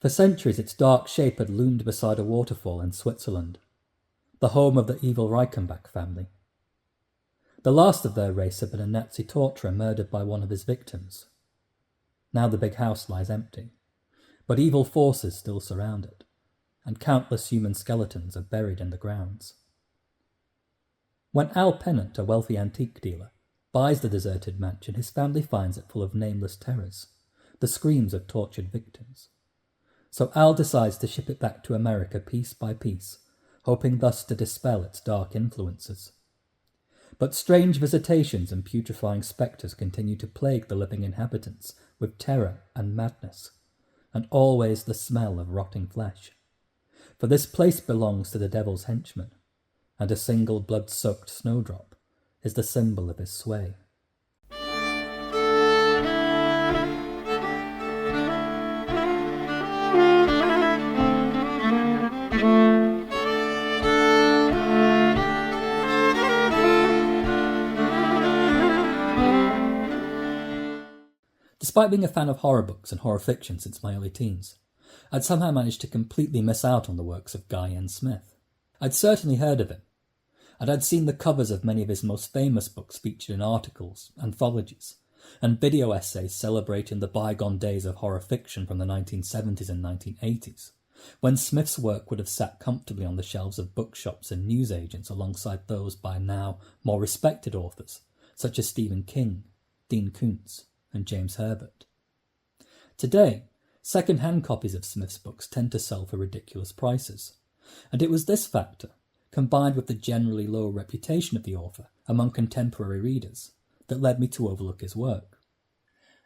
For centuries its dark shape had loomed beside a waterfall in Switzerland, the home of the evil Reichenbach family. The last of their race had been a Nazi torturer murdered by one of his victims. Now the big house lies empty, but evil forces still surround it, and countless human skeletons are buried in the grounds. When Al Pennant, a wealthy antique dealer, buys the deserted mansion, his family finds it full of nameless terrors, the screams of tortured victims. So Al decides to ship it back to America piece by piece, hoping thus to dispel its dark influences. But strange visitations and putrefying spectres continue to plague the living inhabitants with terror and madness, and always the smell of rotting flesh. For this place belongs to the devil's henchman, and a single blood-soaked snowdrop is the symbol of his sway. Despite being a fan of horror books and horror fiction since my early teens, I'd somehow managed to completely miss out on the works of Guy N. Smith. I'd certainly heard of him, and I'd seen the covers of many of his most famous books featured in articles, anthologies, and video essays celebrating the bygone days of horror fiction from the 1970s and 1980s, when Smith's work would have sat comfortably on the shelves of bookshops and newsagents alongside those by now more respected authors, such as Stephen King, Dean Koontz, and James Herbert. Today, second-hand copies of Smith's books tend to sell for ridiculous prices, and it was this factor, combined with the generally low reputation of the author among contemporary readers, that led me to overlook his work.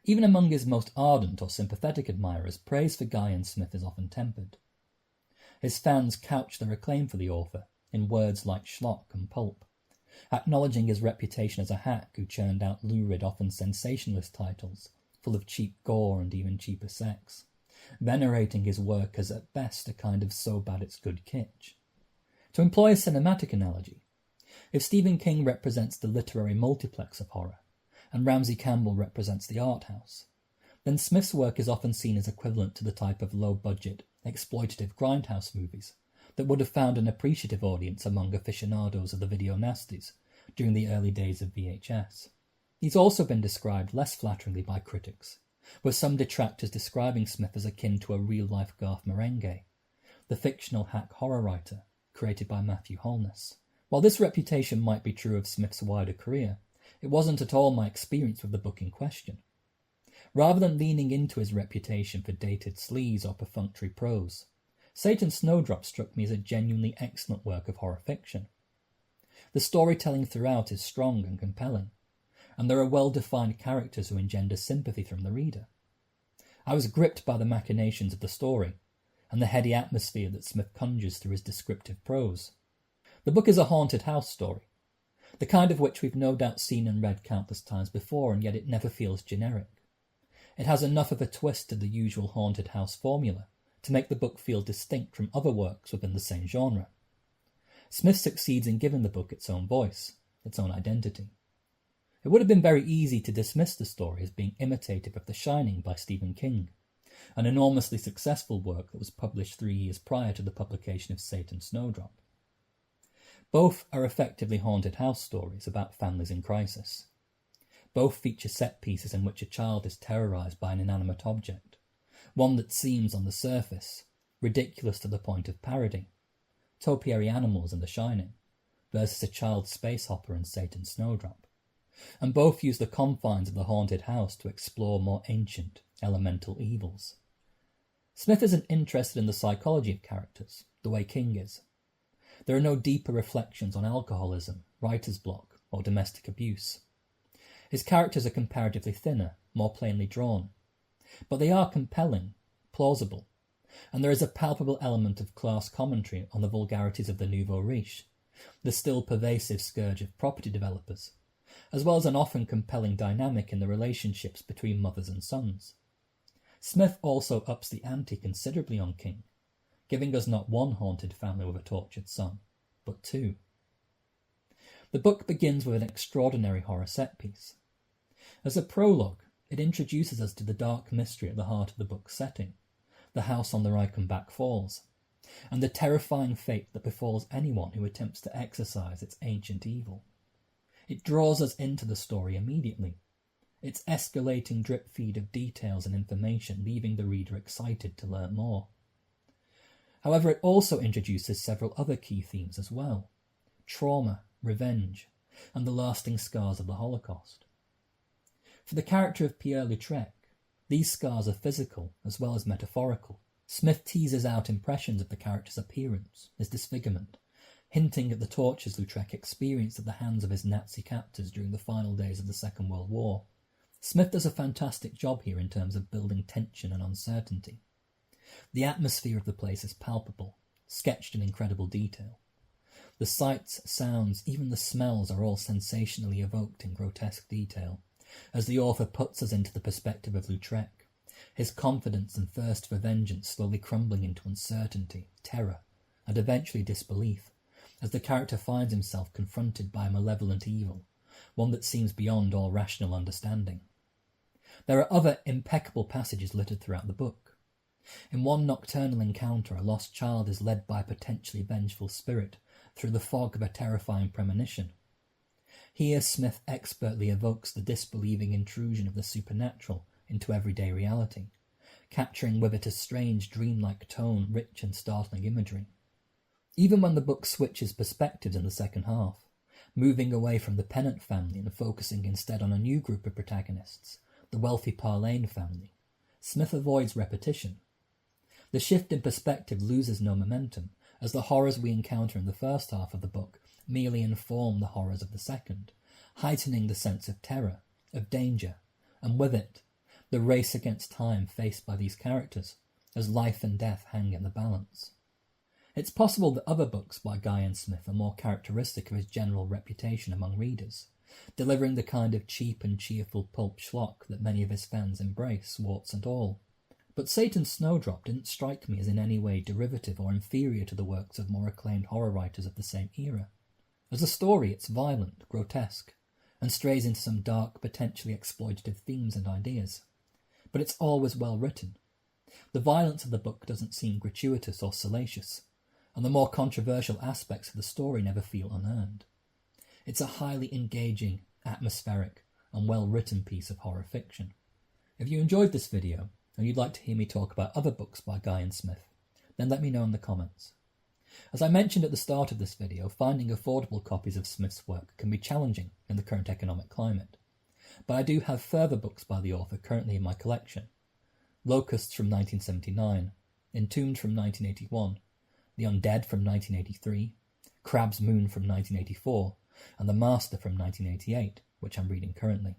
Even among his most ardent or sympathetic admirers, praise for Guy N. Smith is often tempered. His fans couch their acclaim for the author in words like schlock and pulp, acknowledging his reputation as a hack who churned out lurid, often sensationalist titles, full of cheap gore and even cheaper sex, venerating his work as at best a kind of so bad it's good kitsch. To employ a cinematic analogy, if Stephen King represents the literary multiplex of horror, and Ramsey Campbell represents the art house, then Smith's work is often seen as equivalent to the type of low-budget, exploitative grindhouse movies that would have found an appreciative audience among aficionados of the video nasties during the early days of VHS. He's also been described less flatteringly by critics, with some detractors describing Smith as akin to a real-life Garth Marenghi, the fictional hack horror writer created by Matthew Holness. While this reputation might be true of Smith's wider career, it wasn't at all my experience with the book in question. Rather than leaning into his reputation for dated sleaze or perfunctory prose, Satan's Snowdrop struck me as a genuinely excellent work of horror fiction. The storytelling throughout is strong and compelling, and there are well-defined characters who engender sympathy from the reader. I was gripped by the machinations of the story, and the heady atmosphere that Smith conjures through his descriptive prose. The book is a haunted house story, the kind of which we've no doubt seen and read countless times before, and yet it never feels generic. It has enough of a twist to the usual haunted house formula to make the book feel distinct from other works within the same genre. Smith succeeds in giving the book its own voice, its own identity. It would have been very easy to dismiss the story as being imitative of The Shining by Stephen King, an enormously successful work that was published 3 years prior to the publication of Satan's Snowdrop. Both are effectively haunted house stories about families in crisis. Both feature set pieces in which a child is terrorised by an inanimate object, one that seems on the surface ridiculous to the point of parody, topiary animals in The Shining, versus a child space hopper in Satan's Snowdrop, and both use the confines of the haunted house to explore more ancient, elemental evils. Smith isn't interested in the psychology of characters, the way King is. There are no deeper reflections on alcoholism, writer's block, or domestic abuse. His characters are comparatively thinner, more plainly drawn, but they are compelling, plausible, and there is a palpable element of class commentary on the vulgarities of the nouveau riche, the still pervasive scourge of property developers, as well as an often compelling dynamic in the relationships between mothers and sons. Smith also ups the ante considerably on King, giving us not one haunted family with a tortured son, but 2. The book begins with an extraordinary horror set piece. As a prologue, it introduces us to the dark mystery at the heart of the book's setting, the house on the Reichenbach Falls, and the terrifying fate that befalls anyone who attempts to exorcise its ancient evil. It draws us into the story immediately, its escalating drip feed of details and information leaving the reader excited to learn more. However, it also introduces several other key themes as well: trauma, revenge, and the lasting scars of the Holocaust. For the character of Pierre-Lautrec, these scars are physical as well as metaphorical. Smith teases out impressions of the character's appearance, his disfigurement, hinting at the tortures Lautrec experienced at the hands of his Nazi captors during the final days of the Second World War. Smith does a fantastic job here in terms of building tension and uncertainty. The atmosphere of the place is palpable, sketched in incredible detail. The sights, sounds, even the smells are all sensationally evoked in grotesque detail, as the author puts us into the perspective of Lautrec, his confidence and thirst for vengeance slowly crumbling into uncertainty, terror, and eventually disbelief, as the character finds himself confronted by a malevolent evil, one that seems beyond all rational understanding. There are other impeccable passages littered throughout the book. In one nocturnal encounter, a lost child is led by a potentially vengeful spirit through the fog of a terrifying premonition. Here Smith expertly evokes the disbelieving intrusion of the supernatural into everyday reality, capturing with it a strange dreamlike tone, rich and startling imagery. Even when the book switches perspectives in the second half, moving away from the Pennant family and focusing instead on a new group of protagonists, the wealthy Parlane family, Smith avoids repetition. The shift in perspective loses no momentum, as the horrors we encounter in the first half of the book merely inform the horrors of the second, heightening the sense of terror, of danger, and with it, the race against time faced by these characters, as life and death hang in the balance. It's possible that other books by Guy Smith are more characteristic of his general reputation among readers, delivering the kind of cheap and cheerful pulp schlock that many of his fans embrace, warts and all. But Satan's Snowdrop didn't strike me as in any way derivative or inferior to the works of more acclaimed horror writers of the same era. As a story, it's violent, grotesque, and strays into some dark, potentially exploitative themes and ideas. But it's always well written. The violence of the book doesn't seem gratuitous or salacious, and the more controversial aspects of the story never feel unearned. It's a highly engaging, atmospheric, and well-written piece of horror fiction. If you enjoyed this video, and you'd like to hear me talk about other books by Guy Smith, then let me know in the comments. As I mentioned at the start of this video, finding affordable copies of Smith's work can be challenging in the current economic climate, but I do have further books by the author currently in my collection. Locusts from 1979, Entombed from 1981, The Undead from 1983, Crab's Moon from 1984, and The Master from 1988, which I'm reading currently.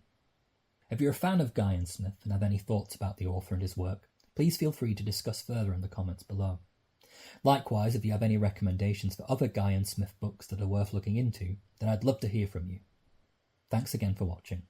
If you're a fan of Guy Smith and have any thoughts about the author and his work, please feel free to discuss further in the comments below. Likewise, if you have any recommendations for other Guy Smith books that are worth looking into, then I'd love to hear from you. Thanks again for watching.